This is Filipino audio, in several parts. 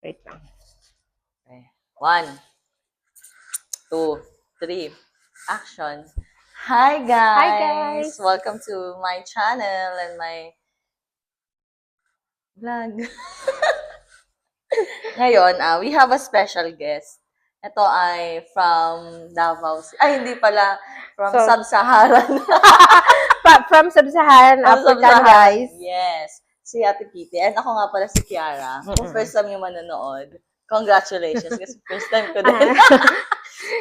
Wait lang. Okay. 1, 2, 3, action. Hi guys! guys! Welcome to my channel and my vlog. Ngayon, we have a special guest. Ito ay from Davao. Ay, hindi pala. From So, Sub-Saharan. from Sub-Saharan From Africa, Sub-Saharan. guys. Yes. Si Ate Kitty. And ako nga pala si Kiara. Kung first time yung manonood, congratulations. Kasi first time ko din.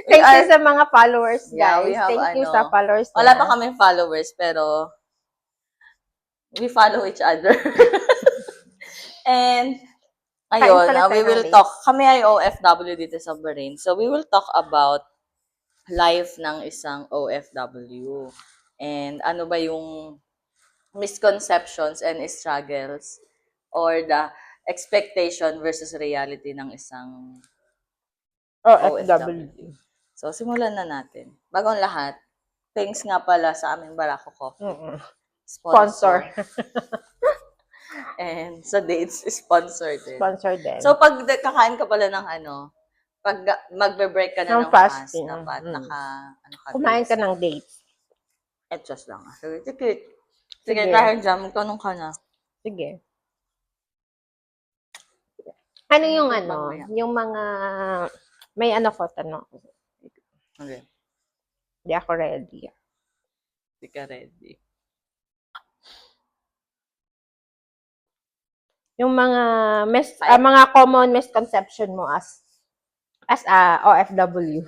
Thank you sa mga followers, guys. Yeah, we have Thank you sa followers wala na. pa kaming followers, pero we follow each other. And, ayun, we will talk. Kami ay OFW dito sa Bahrain. So, we will talk about life ng isang OFW. And ano ba yung misconceptions and struggles or the expectation versus reality ng isang OFW. So, simulan na natin. Bagong lahat, thanks nga pala sa aming Barako Coffee. Sponsor. And sa dates, sponsor din. Sponsor din. So, pag kakain ka pala ng pag magbe-break ka na ng fast, dapat kumain ka ng dates. Just lang. Sige, dahil dyan, magtanong ka na. Sige. Ano yung yung mga, may ko, tanong. Okay. Hindi ako ready. Hindi ka ready. Yung mga mga common misconception mo as a OFW.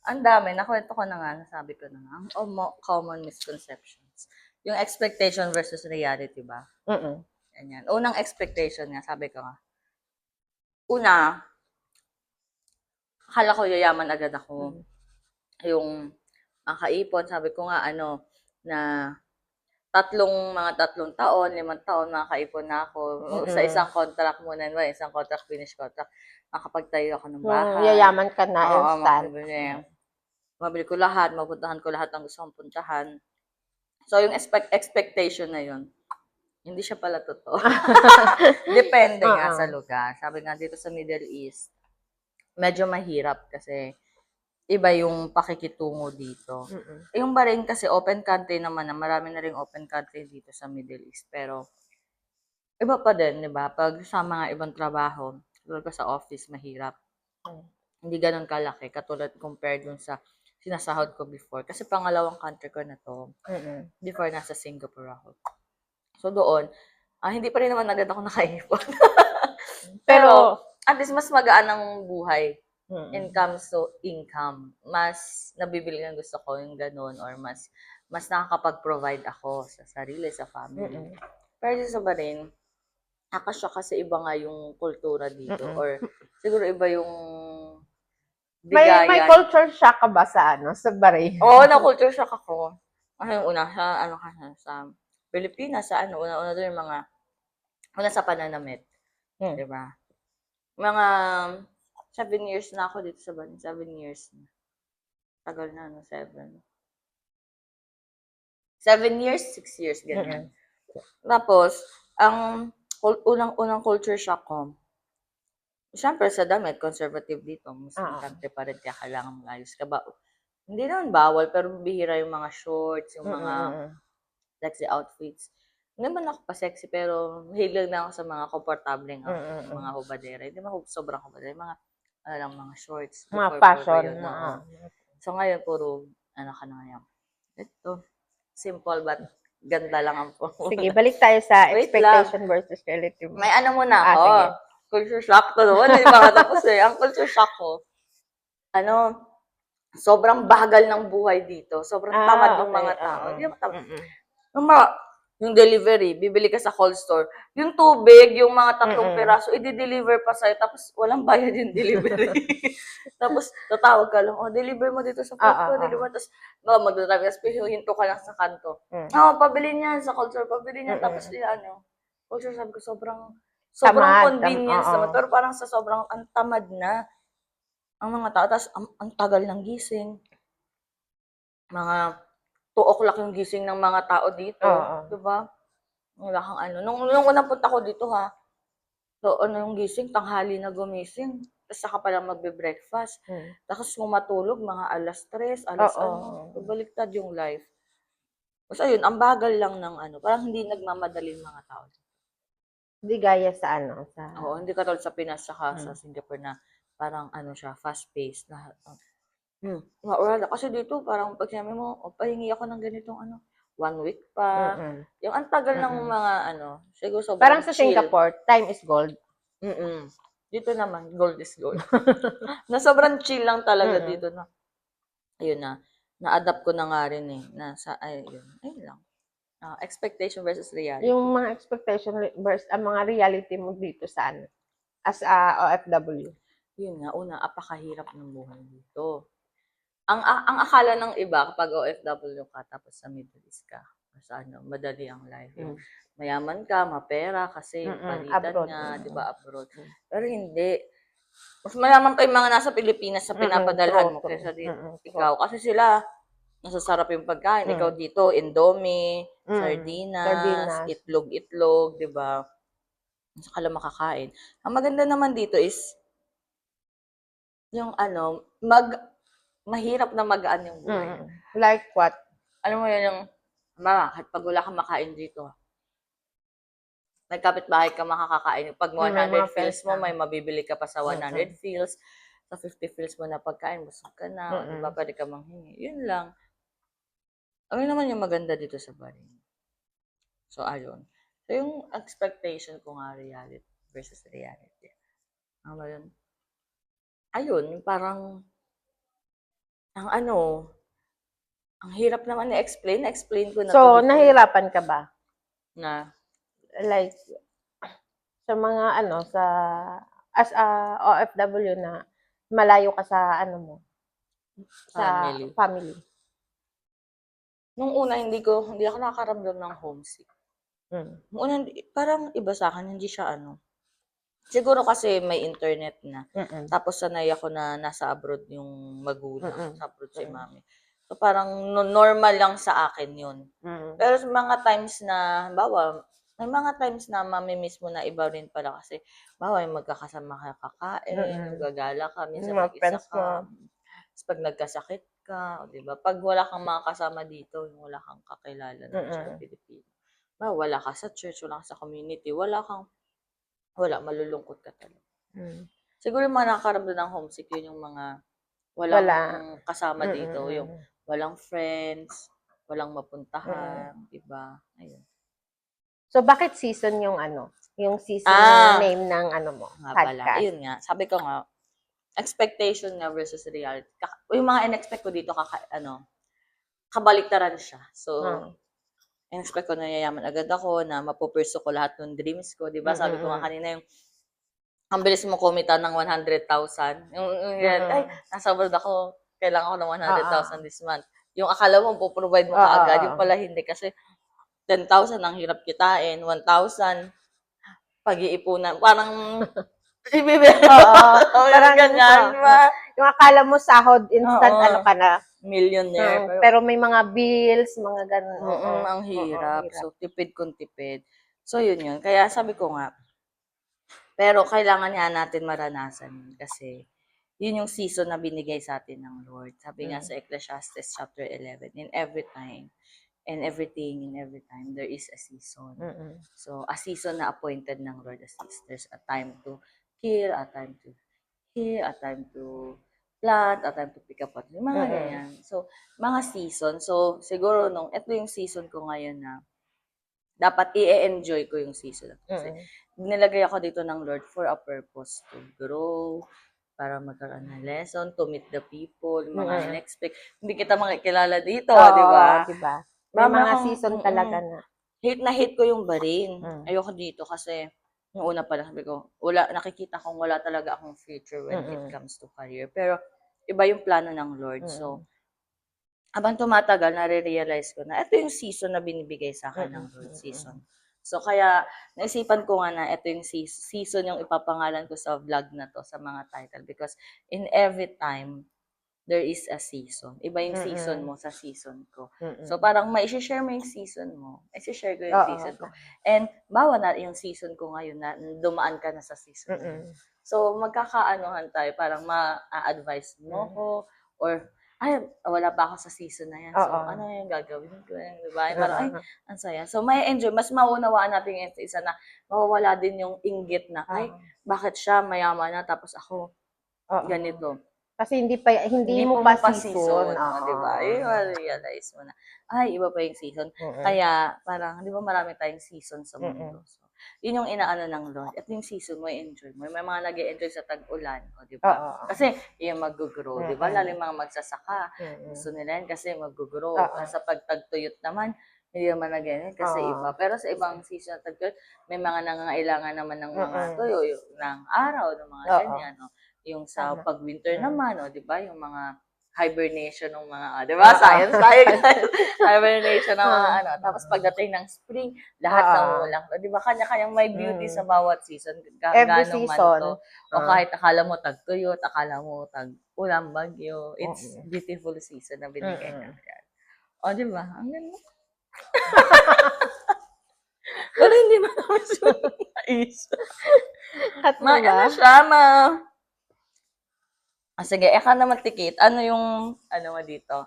Ang dami. Nakwento ko na nga, nasabi ko na nga. Ang common misconceptions. Yung expectation versus reality ba? Ganyan. Unang expectation nga, sabi ko nga. Una, akala ko yayaman agad ako. Yung makaipon, sabi ko nga na mga tatlong taon, 5 taon, makakaipon na ako. Sa isang contract muna, isang contract, finish contract, makapagtayo ako ng bahay. Yayaman ka na, instant. Mabili ko lahat, mapuntahan ko lahat ng gusto kong puntahan. So, yung expectation na yun, hindi siya pala totoo. Depende nga sa lugar. Sabi nga dito sa Middle East, medyo mahirap kasi iba yung pakikitungo dito. Yung Bahrain kasi open country naman na marami na ring open country dito sa Middle East. Pero iba pa din, di ba? Pag sa mga ibang trabaho, tulad sa office, mahirap. Hindi ganun kalaki, katulad compared dun sa sinasahod ko before. Kasi pangalawang country ko na to. Before, nasa Singapore ako. So doon, hindi pa rin naman agad ako nakaipon. Pero, at least mas magaan ang buhay. Income to income. Mas nabibili ng gusto ko yung ganun or mas nakakapag-provide ako sa sarili, sa family. Pero sa Bahrain, nakasya kasi iba nga yung kultura dito or siguro iba yung bigayan. May culture shock ka ba sa sa Bahrain? Oo, na-culture shock ako. Kasi yung una, sa Pilipinas, una doon yung mga, una sa pananamit. Diba? Mga 7 years na ako dito sa Bahrain. 7 years na. Tagal na, 7. 7 years, 6 years, ganyan. Tapos, ang unang culture shock ko, siyempre sa damit, conservative dito. Muslim country pa rin, kaya kailangan maayos ka ba? Hindi naman bawal, pero bihira yung mga shorts, yung mga sexy outfits. Hindi naman ako pa-sexy, pero mahilig na ako sa mga komportableng mga hubadera. Hindi naman sobrang hubadera. Mga, mga shorts. Mga fashion. So ngayon, puro, ka na ngayon. Ito, simple but ganda lang ang po. Sige, balik tayo sa expectation versus relative. May muna ako. Culture shock to doon. Hindi pa katapos Ang culture shock ko, sobrang bagal ng buhay dito. Sobrang tamad ng mga tao. Hindi naman tamad. Yung delivery, bibili ka sa cold store. Yung tubig, yung mga 3 peraso, i-deliver pa sa'yo. Tapos, walang bayad yung delivery. Tapos, tatawag ka lang, deliver mo dito sa food ko, deliver. Tapos, magdadrive, tapos hinto ka lang sa kanto. Pabili niyan sa cold store, pabili niyan. Tapos, cold store, sabi ko, sobrang convenience naman. Pero parang sa sobrang ang tamad na ang mga tao. Tapos, ang tagal ng gising. Mga 2 o'clock yung gising ng mga tao dito. Diba? Wala kang ano. Nung unang punta ko dito ha, so ano yung gising, tanghali na gumising. Tapos saka pala magbe-breakfast. Tapos kung matulog, mga alas 3, alas ano, Oo. baliktad yung life. Tapos ayun, ang bagal lang ng ano, parang hindi nagmamadali yung mga tao. Hindi gaya sa ano, sa... Oo, hindi katulad sa Pinas saka sa Mm. Singapore na parang ano siya, fast-paced lahat. Wala. Kasi dito parang pag sinabi mo, "O, pahingi ako ng ganitong ano, 1 week pa." Mm. Yung ang tagal ng Mm. mga ano, siguro Parang sobrang sa chill. Singapore, time is gold. Dito naman, gold is gold. Na sobrang chill lang talaga Mm. dito na. Ayun na, na-adapt ko na nga rin eh. Nasa, ayun lang. Expectation versus reality. Yung mga expectation versus ang mga reality mo dito sa ano, as a OFW. Yun nga, una, apakahirap ng buhay dito. Ang akala ng iba kapag OFW ka tapos sa Middle East ka, sa ano, madali ang life. Yung mayaman ka, mapera kasi palitan Abroad. nga, 'di ba, abroad. Pero hindi. Mas mayaman pa yung mga nasa Pilipinas sa pinapadalhan mo kaysa dito. Ikaw, kasi sila, nasasarap yung pagkain. Ikaw dito, Indomie, sardinas, Sardinas. itlog, 'di ba? Saka lang makakain. Ang maganda naman dito is yung ano, mahirap na magaan yung buhay. Like what? Alam mo yun yung, kahit pag wala kang makain dito, may kapitbahay ka makakakain. Pag May 100 mga fills friends mo, ka. may mabibili ka pa sa 100 fills. Sa 50 fills mo na pagkain, busog ka na. Di ba? Pwede ka manghingi. Yun lang. Ano naman yung maganda dito sa Bahrain? So, ayun. So, yung expectation ko nga, reality versus reality. Ano ba yun? Ayun, yung parang, ang ano, ang hirap naman i-explain. Na-explain ko na to So, before. nahihirapan ka ba? Na, Like, sa mga ano, sa, as a OFW na malayo ka sa ano mo, sa family. family. Nung una, hindi ako nakakaramdam ng homesick. Nung una, parang iba sa akin, hindi siya ano. Siguro kasi may internet na. Tapos sanay ako na nasa abroad yung magulang. Sa abroad si mami. So parang normal lang sa akin yun. Pero sa mga times na, bawa, may mga times na mamimiss mo na iba rin pala kasi, bawa, yung magkakasama kayo kakain, gagala ka, minsan Mga mag-isa friends mo. ka. Tapos pag nagkasakit ka, di ba? Pag wala kang mga kasama dito, yung wala kang kakilala na sa Pilipino. Wala ka sa church, wala ka sa community, malulungkot ka talaga. Siguro yung mga nakakaramdam ng homesick, yun yung mga walang kasama dito, yung walang friends, walang mapuntahan, diba? Ayun. So, bakit season yung ano? Yung season yung name ng ano mo? Nga pala. Podcast. Ayun nga. Sabi ko nga, expectation nga versus reality. Yung mga in-expect ko dito, kabaliktaran siya. So, in-expect ko na yayaman agad ako, na mapupurso ko lahat ng dreams ko. Diba? Sabi ko nga kanina yung, ang bilis mo kumita ng 100,000. Ay, nasa abroad ako, kailangan ko ng 100,000 this month. Yung akala mo, puprovide mo kaagad. Yung pala hindi kasi 10,000 ang hirap kitain, 1,000 pag-iipunan. Parang ibibigay Parang ganyan, ba? yung akala mo sahod instant ano ka na. Millionaire. Pero may mga bills, mga ganun. Ang hirap. So, tipid kung tipid. So, yun. Kaya sabi ko nga, pero kailangan nga natin maranasan yun kasi yun yung season na binigay sa atin ng Lord. Sabi nga sa Ecclesiastes chapter 11, in every time, and everything, in every time, there is a season. So, a season na appointed ng Lord as is. There's a time to kill, a time to heal, a time to plant, a time to pick up what. Yung mga ganyan. So, mga season. So, siguro ito yung season ko ngayon na dapat i-enjoy ko yung season. Kasi nilagay ako dito ng Lord for a purpose to grow, para magkaroon ng lesson, to meet the people, mga in-expect. Hindi kita makikilala dito, di ba? Diba? May mga season talaga na. Hate ko yung Bahrain. Ayoko dito kasi nung una pa lang sabi ko, nakikita kong wala talaga akong future when it comes to career. Pero iba yung plano ng Lord. So, habang tumatagal, nare-realize ko na ito yung season na binibigay sa akin ng Lord season. So, kaya naisipan ko nga na ito yung season yung ipapangalan ko sa vlog na to, sa mga title. Because in every time, there is a season. Iba yung Mm. season mo sa season ko. Mm. So, parang may share mo yung season mo. I-share ko yung Oo. season ko. And, bawa na yung season ko ngayon na dumaan ka na sa season mo. Mm. So, magkakaanohan tayo. Parang ma-advise mo ko or, ay, wala pa ako sa season na yan. So, Oo. ano yung gagawin ko? Diba? Parang, ay, ang saya. So, may enjoy. Mas maunawaan natin yung isa na mawawala din yung inggit na, ay, bakit siya mayaman na tapos ako ganito. Kasi hindi mo pa season. Di ba? Yung realize mo na, ay, iba pa yung season. Kaya, parang, di ba marami tayong season sa mundo. So, yun yung inaano ng Lord. At yung season mo, enjoy mo. May mga nag-enjoy sa tag-ulan. Di ba? Kasi, yung mag-grow. Di ba? Lalo yung mga magsasaka. Gusto nila yan kasi mag-grow. Sa pagtagtuyot naman, hindi naman nag-enjoy kasi iba. Pero sa ibang season na tagtuyot, may mga nangangailangan naman ng mga tuyo, ng araw, ng mga ganyan. No? Yung sa pag-winter naman, di ba? Yung mga hibernation ng mga, di ba? Science tayo, guys. Hibernation ng mga ano. Tapos pagdating ng spring, lahat ng ulang. Di ba? Kanya-kanyang may beauty sa bawat season. Every Ganong man season. to. O kahit akala mo tag-tuyot, akala mo tag-ulang bagyo. It's beautiful season na binigay ng God. O, di ba? Ang ganda. Pero hindi mo naman siya naisip. Ano siya, sige, eka naman tikit. Ano yung, ano mo dito?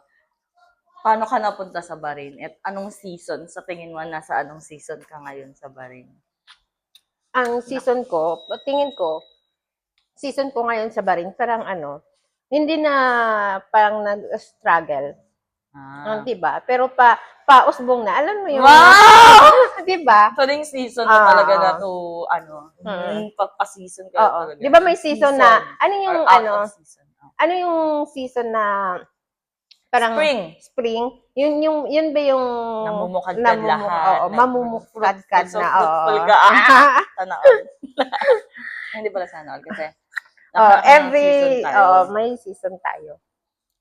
Paano ka napunta sa Bahrain? At anong season? Sa tingin mo, nasa anong season ka ngayon sa Bahrain? Ang season ko, tingin ko, season ko ngayon sa Bahrain, parang hindi na parang nag-struggle. Diba? Pero pausbong na. Alam mo yung... Wow! Diba? So, yung season mo talaga na to, pa-season ka talaga. Diba may season na, ano yung season na parang spring? Yun ba yung namumukadkad lahat? Mamumukadkad na. Tanaol. Hindi pala sana kasi may season tayo.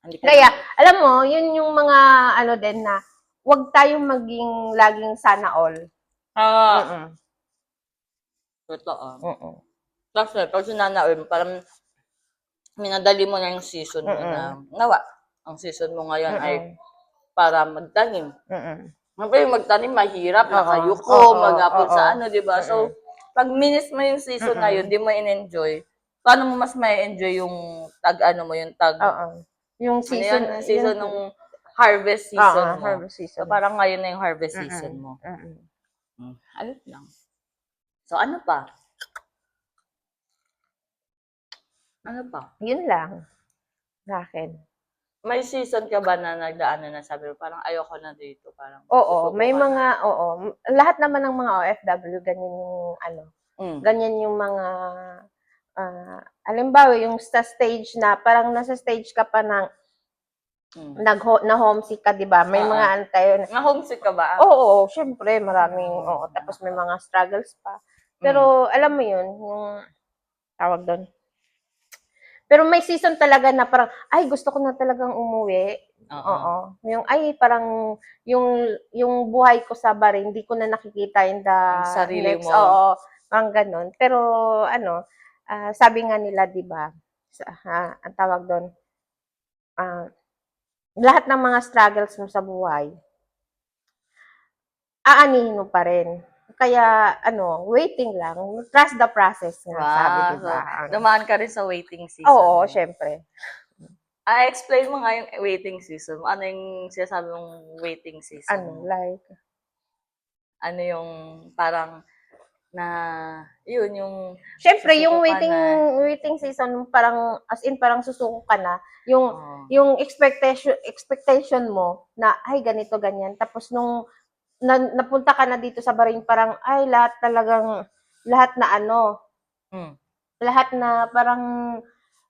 Kaya, alam mo, yun yung mga din na huwag tayong maging laging sana all. Totoo. Kasi pag sinana all, parang minadali mo na yung season mo na nawa. Ang season mo ngayon ay para magtanim. Yung magtanim, mahirap, nakayuko, maghapon sa di ba? So, pag minis mo yung season na yun, di mo in-enjoy, paano mo mas may enjoy yung yung season, season ng harvest season mo. Harvest season. So, parang ngayon na yung harvest season mo. Ayun lang. So, ano pa? Yun lang. Sa akin. May season ka ba na nagdaan na sabi mo, parang ayoko na dito? Parang may mga, lahat naman ng mga OFW, ganyan yung ganyan yung mga, halimbawa, yung sa stage na, parang nasa stage ka pa ng, na homesick ka, di ba? May mga tayo. Na-homesick ka ba? Oo, syempre, maraming, tapos may mga struggles pa. Pero, alam mo yun, yung, tawag doon. Pero may season talaga na parang, ay, gusto ko na talagang umuwi. Yung, ay, parang, yung buhay ko sa Bahrain, hindi ko na nakikita in the sarili next, mo. ang ganun. Pero, sabi nga nila, di ba, ang tawag doon, lahat ng mga struggles mo sa buhay, aanihin mo pa rin. Kaya, waiting lang. Trust the process nga, sabi, di ba? Dumaan ka rin sa waiting season. Oo, syempre. Explain mo nga yung waiting season. Ano yung sinasabi mong waiting season? Ano yung parang yun yung... Syempre, yung waiting season, parang, as in, parang susuko ka na. Yung expectation mo na, ay, ganito, ganyan. Tapos, nung napunta ka na dito sa Bahrain, parang, ay, lahat na parang,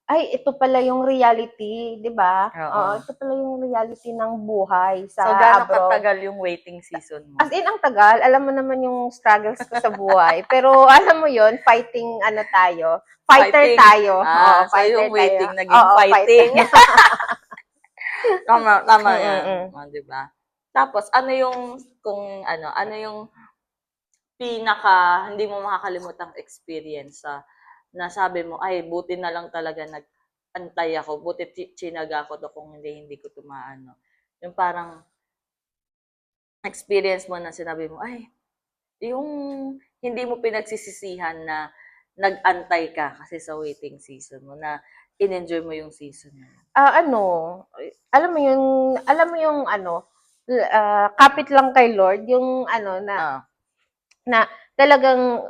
ay, ito pala yung reality, di ba? Ito pala yung reality ng buhay sa abroad. So, gaano katagal yung waiting season mo? As in, ang tagal. Alam mo naman yung struggles ko sa buhay. Pero, alam mo yun, fighting, tayo. Fighter tayo. So yung waiting, naging fighting. Tama yan. Di ba? Tapos, ano yung pinaka hindi mo makakalimutang experience na sabi mo, ay, buti na lang talaga antay ako, buti chinaga ko to kung hindi ko tumaano. Yung parang experience mo na sinabi mo, ay, yung hindi mo pinagsisisihan na nag-antay ka kasi sa waiting season mo, na in-enjoy mo yung season na yun. Ano, alam mo yung ano, kapit lang kay Lord, yung ano Ah, na talagang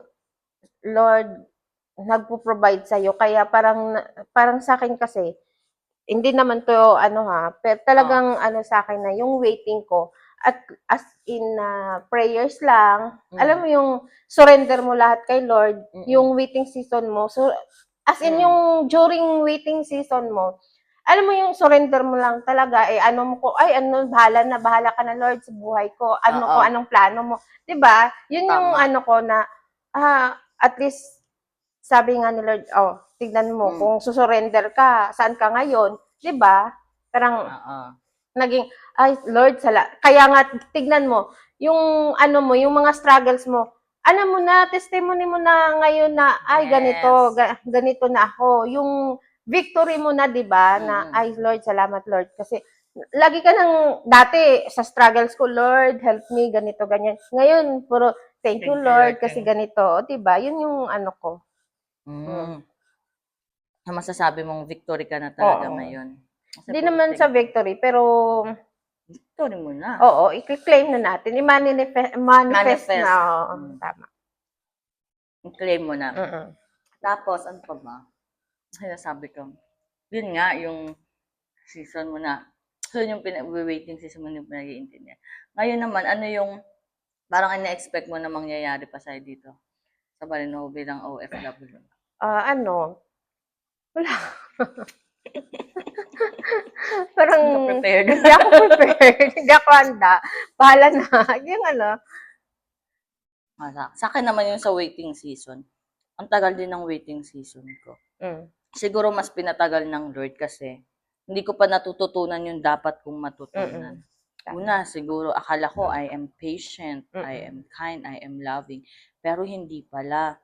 Lord nagpo-provide sa kaya parang sa akin kasi hindi naman 'to ano pero ah, talagang ano sa akin na yung waiting ko at as in prayers lang. Alam mm, mo yung surrender mo lahat kay Lord, mm, yung waiting season mo. So as in mm, yung during waiting season mo, alam mo yung surrender mo lang talaga ano mo ko, ay ano bahala ka na Lord sa buhay ko. Ano ko oo, anong plano mo, 'di ba? Yun yung tama, ano ko na at least sabi nga ni Lord, oh, tignan mo mm, kung susurrender ka, saan ka ngayon, 'di ba? Parang oo, naging, ay Lord, kaya nga tignan mo, yung ano mo, yung mga struggles mo, ano mo na, testimony mo na ngayon na, ay ganito, yes, ganito na ako. Yung victory mo na, 'di ba? Na mm, ay Lord, salamat Lord kasi lagi ka nang dati sa struggles ko, Lord, help me ganito ganyan. Ngayon puro thank you thank you Lord Lord, kasi ganito, 'di ba? Yun yung ano ko. Mm. mm, na masasabi mong victory ka na talaga Oo. ngayon. Kasi Hindi puro naman sa thank you. victory, pero Victory mo na. oo, i-claim na natin. I-manifest na. Manifest. Oo, Mm. tama. I-claim mo na. Mm. Tapos, ano pa ba? Sinasabi ko, yun nga, yung season mo na, so yung waiting season mo yung pinag-iintindihan. Ngayon naman, ano yung parang ina-expect mo na mangyayari pa sa'yo dito sa Balinaw bilang OFW? Ano, wala. Parang Hindi ka prepared. hindi ako prepared. Hindi ako handa. Bahala na. Yung ano. Sa akin naman yung sa waiting season. Ang tagal din ng waiting season ko. Mm. Siguro mas pinatagal ng Lord kasi hindi ko pa natututunan yung dapat kong matutunan. Mm. Tama. Una, siguro akala ko I am patient, I am Mm. kind, I am loving. Pero hindi pala.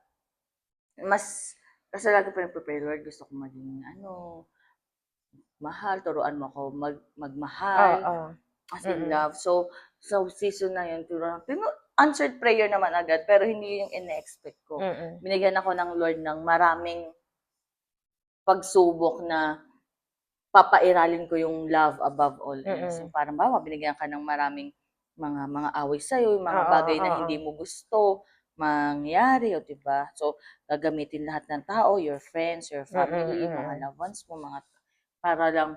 Kasi lagi pa prepare Lord, gusto ko maging mahal, turuan mo ako magmahal, Oo. as in Mm. love. So, season na yun, answered prayer naman agad, pero hindi yung ina-expect ko. Mm. Binigyan ako ng Lord ng maraming pagsubok na papairalin ko yung love above all else. Mm. Yung parang bawa, binigyan ka ng maraming mga away sa'yo, yung mga Oo, bagay na oo. hindi mo gusto mangyari, o diba? So, gagamitin lahat ng tao, your friends, your Mm. family, mga Mm. loved ones mo, para lang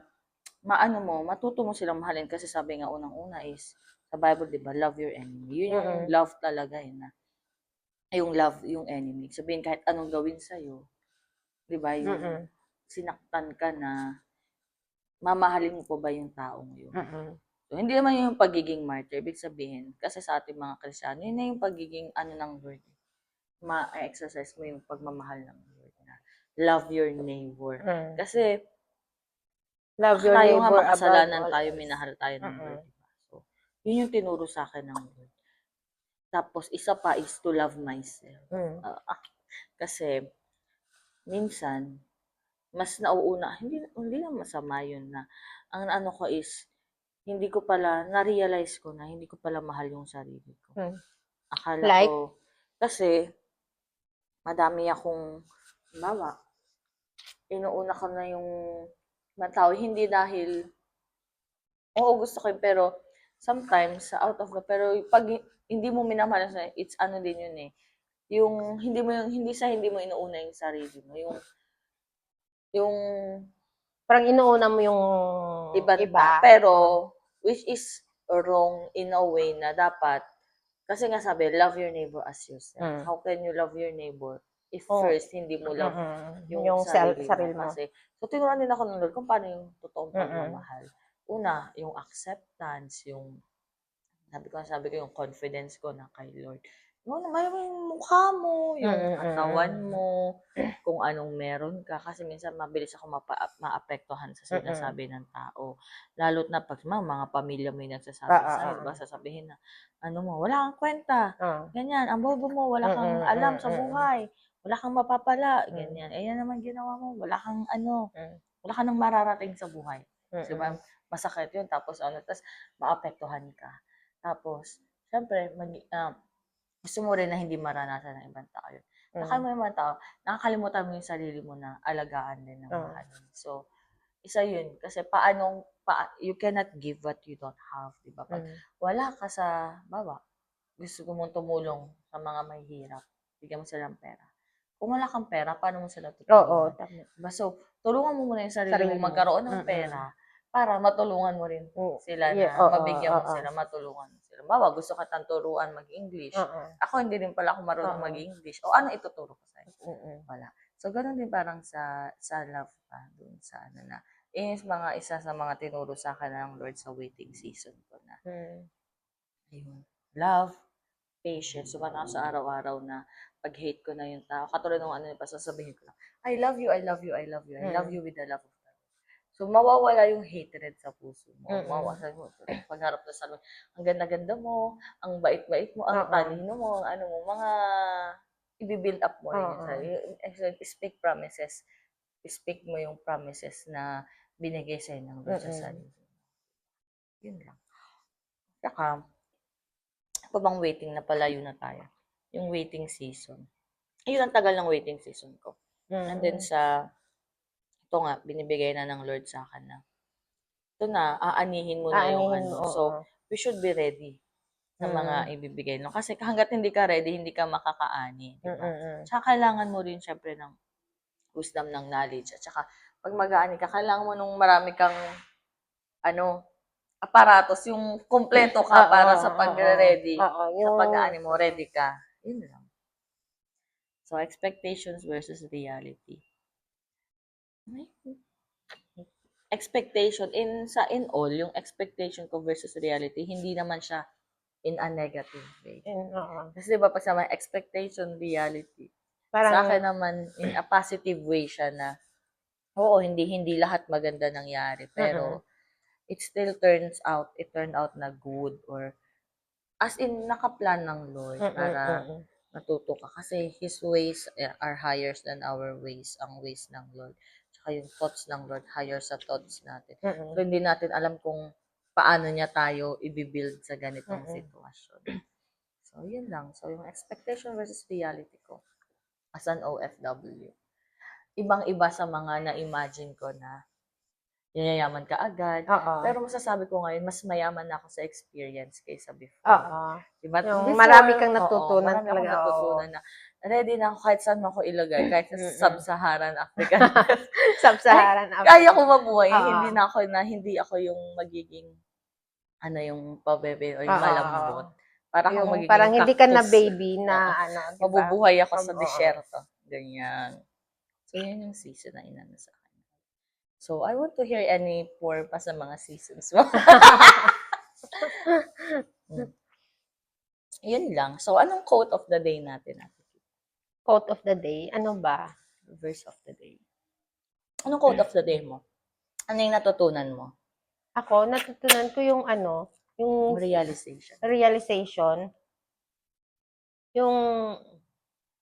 matuto mo silang mahalin kasi sabi nga unang-una is sa Bible, 'di ba, love your enemy. Yun yung Mm. love talaga na yung love yung enemy. Sabihin kahit anong gawin sa 'di ba, yung Mm. sinaktan ka na, mamahalin mo pa ba yung taong yun? Mm. So, hindi naman yung pagiging martyr, ibig sabihin, kasi sa ating mga Kristiyano, yun na yung pagiging ng Lord. Ma-exercise mo yung pagmamahal ng Lord na love your neighbor. Mm. Kasi Love your tayo nga neighbor above makasalanan all tayo, else. minahal tayo ng Lord, Mm. diba? So, yun yung tinuro sa akin ng Lord. Tapos, isa pa is to love myself. Mm. Kasi, minsan, mas nauuna, hindi na masama yun na, ang ano ko is, hindi ko pala, na-realize ko na, hindi ko pala mahal yung sarili ko. Mm. Akala ko, Like, kasi, madami akong, bawa, inuuna ko na yung mga tao, hindi dahil, oo, gusto ko yun, pero, sometimes, out of love, pero, pag hindi mo minamahal, it's ano din yun eh, yung, hindi mo inuuna yung sarili mo, yung parang inuuna mo yung ibang iba. pero, Mm. which is wrong in a way na dapat, kasi nga sabi, love your neighbor as yourself. Mm. How can you love your neighbor if Oh, first hindi mo love yung yung sarili mo? sarili mo. Kasi, so tinuruan din ako ng Lord kung paano yung totoong Mm. pagmamahal. Una, yung acceptance, sabi ko yung confidence ko na kay Lord. No, naman yung mukha mo, yung katawan Mm. mo, kung anong meron ka. Kasi minsan mabilis ako maapektuhan sa Mm. sinasabi ng tao. Lalo't na pag mga pamilya mo yung nagsasabi Oo, sa'yo, diba? oo. Sasabihin na, wala kang kwenta. Oo. Ganyan, ang bobo mo, wala kang alam sa buhay. Wala kang mapapala. Ganyan. Ayan naman ginawa mo, wala kang ano. wala ka nang mararating sa buhay. Kasi Mm. masakit yun, tapos tapos maapektuhan ka. Tapos, syempre, gusto mo rin na hindi maranasan ng ibang tao yun. Saka mo yung mga tao, nakakalimutan mo yung sarili mo na alagaan din ng Oo. mahalin. So, isa yun. Kasi you cannot give what you don't have, di ba? Pag wala ka sa, gusto ko mong tumulong sa mga mahihirap, bigyan mo sila ng pera. Kung wala kang pera, paano mo sila Oo, tutulungan? tama. Diba? So, tulungan mo muna yung sarili Sarili mo mo. magkaroon ng pera para matulungan mo rin sila na Oo, mabigyan mo oo. sila, matulungan mo sila. Bawa, gusto ka turuan mag-English. Oo. Ako hindi din pala ako marunong Oo. mag-English. O ano ituturo ko sa'yo? Mm. Wala. So, ganun din parang sa love pa, dun sa ano na, is isa sa mga tinuro sa akin ng Lord sa waiting season ko na, ayun, love, patience. So, parang sa araw-araw na pag-hate ko na yung tao, katulad ng ano yung pasasabihin ko lang, I love you, I love you, I love you, I love you with the love of God. So, mawawala yung hatred sa puso mo. Mawawala mo. Pagharap na sa amin, ang ganda-ganda mo, ang bait-bait mo, ang talino mo, ano mo, mga i-build up mo rin yun sa'yo. Speak promises. Speak mo yung promises na binigay sa'yo ng Lord sa sarili. Yun lang. Saka, bang waiting na palayo na tayo. Yung waiting season. Ayun ang tagal ng waiting season ko. And then ito nga, binibigay na ng Lord sa akin na, ito na, aanihin mo na yung ano. So, we should be ready sa mga ibibigay. No? Kasi hanggat hindi ka ready, hindi ka makakaani. Diba? Tsaka kailangan mo rin syempre ng wisdom ng knowledge. At saka, pag mag-aani ka, kailangan mo nung marami kang aparatos, yung kompleto ka para sa pag-ready. Sa pag-aani mo, ready ka. Yun lang. So, expectations versus reality. Expectation, in all, yung expectation ko versus reality, hindi naman siya in a negative way. Kasi diba pag sa mga expectation, reality, sa akin naman, in a positive way siya na, oo, hindi lahat maganda nangyari, pero it turned out na good, or as in, nakaplan ng Lord para matuto ka. Kasi His ways are higher than our ways, ang ways ng Lord. Tsaka yung thoughts ng Lord, higher sa thoughts natin. So, hindi natin alam kung paano niya tayo i-build sa ganitong sitwasyon. So, yun lang. So, yung expectation versus reality ko as an OFW. Ibang-iba sa mga na-imagine ko na yayaman ka agad. Pero masasabi ko ngayon, mas mayaman na ako sa experience kaysa before. Diba? Yung Before, marami kang natutunan marami akong talaga. natutunan na ready na ako kahit saan mo ako ilagay, kahit sa Sub-Saharan Africa. Sub-Saharan Africa. Kaya ko mabuhay. Hindi ako yung magiging yung pabebe o yung malambot. Para akong magiging parang hindi ka na cactus. baby na diba? Mabubuhay ako sa disyerto. Ganyan. So, yun yung season na inano sa akin. So, I want to hear any pour pa sa mga seasons mo. Yun lang. So, anong quote of the day natin? Quote of the day? Ano ba? Verse of the day. Anong quote of the day mo? Ano yung natutunan mo? Ako, natutunan ko yung yung realization. Yung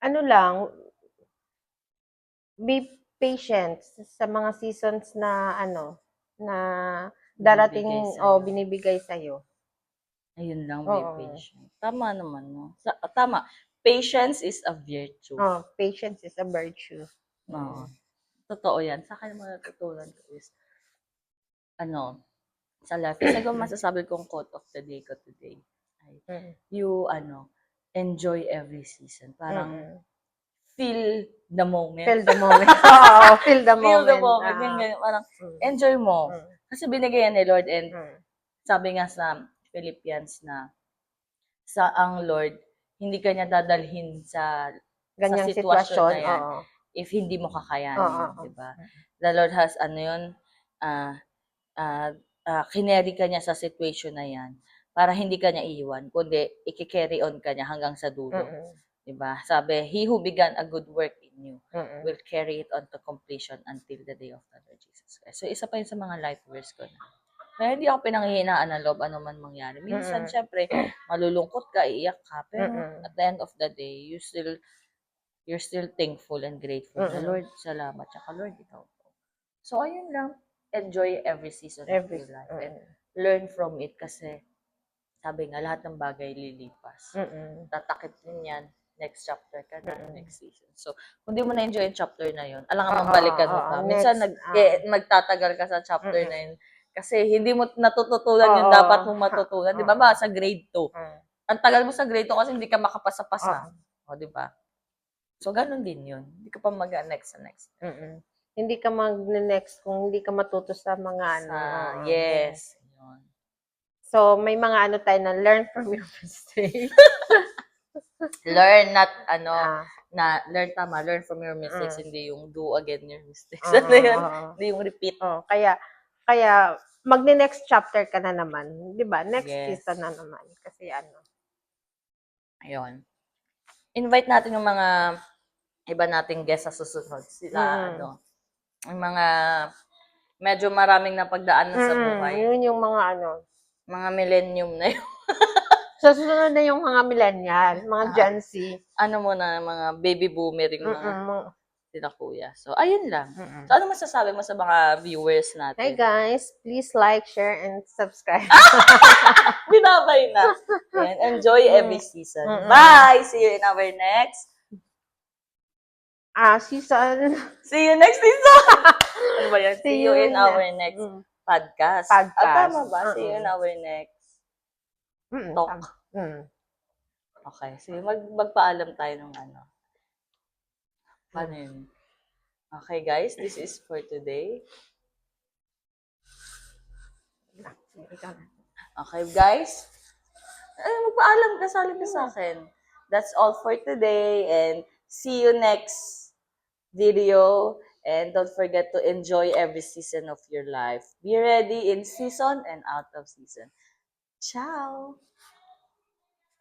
lang, be patient sa mga seasons na na darating binibigay sa'yo. Ayun lang, be patient. Tama naman, no? Tama. Patience is a virtue. Patience is a virtue. Totoo yan. Sa akin naman natutunan ko is, sa life. Kasi kung masasabi kong quote of the day ko today, you, enjoy every season. Parang, feel the moment. Feel the moment. Feel the moment. Feel the moment. Ganyan, parang, enjoy mo. Kasi binigay yan ni Lord, and sabi nga sa Philippians na, ang Lord, hindi ka niya dadalhin sa ganyang sitwasyon na yan if hindi mo kakayanin, di ba? The Lord has, kineri ka niya sa situation na yan para hindi ka niya iiwan, kundi i-carry on ka niya hanggang sa dulo. Diba? Sabi, He who began a good work in you will carry it on to completion until the day of the Lord Jesus Christ. So, isa pa yun sa mga life verse ko na. Kaya hindi ako pinanghihinaan ng loob ano man mangyari. Minsan, syempre, malulungkot ka, iiyak ka, pero at the end of the day, you're still thankful and grateful. Lord, salamat. Tsaka, Lord, ikaw. So, ayun lang. Enjoy every season of Every, your life. And learn from it kasi sabi nga, lahat ng bagay lilipas. Tatakip din yan. Next chapter ka na, next season. So, kung di mo na-enjoy yung chapter na yun, alangan balikan mo pa. Minsan, magtatagal ka sa chapter na yun kasi hindi mo natututunan yung dapat mong matutunan. Di ba ba, sa grade 2? Ang tagal mo sa grade 2 kasi hindi ka makapasa-pasa. O, di ba? So, ganun din yun. Hindi ka pa mag-next sa next. Hindi ka mag-next kung hindi ka matuto sa mga ano. Yes. Yun. So, may mga ano tayo na learn from your mistakes. Learn, not learn from your mistakes, hindi yung do again your mistakes. Ano yan? Hindi yung repeat. Kaya magne-next chapter ka na naman. Di ba? Next season na naman. Kasi ano. Ayun. Invite natin yung mga iba nating guest sa susunod. Sila, yung mga medyo maraming napagdaanan sa buhay. Yun yung mga mga millennium na yun. Sa susunod na yung mga millennial, mga Gen Z. Ano mo na, mga baby boomer yung mga sila kuya. So, ayun lang. So, ano masasabi mo sa mga viewers natin? Hey guys, please like, share, and subscribe. Binabay na. And enjoy every season. Bye! See you in our next season. See you next season! Ano ba yan? See you in our next podcast. Tama ba? See you in our next talk. Okay. So, magpaalam tayo ng ano. Paano yun? Okay, guys. This is for today. Okay, guys. Magpaalam ka. Sali ka sa akin. That's all for today. And see you next video. And don't forget to enjoy every season of your life. Be ready in season and out of season. Ciao!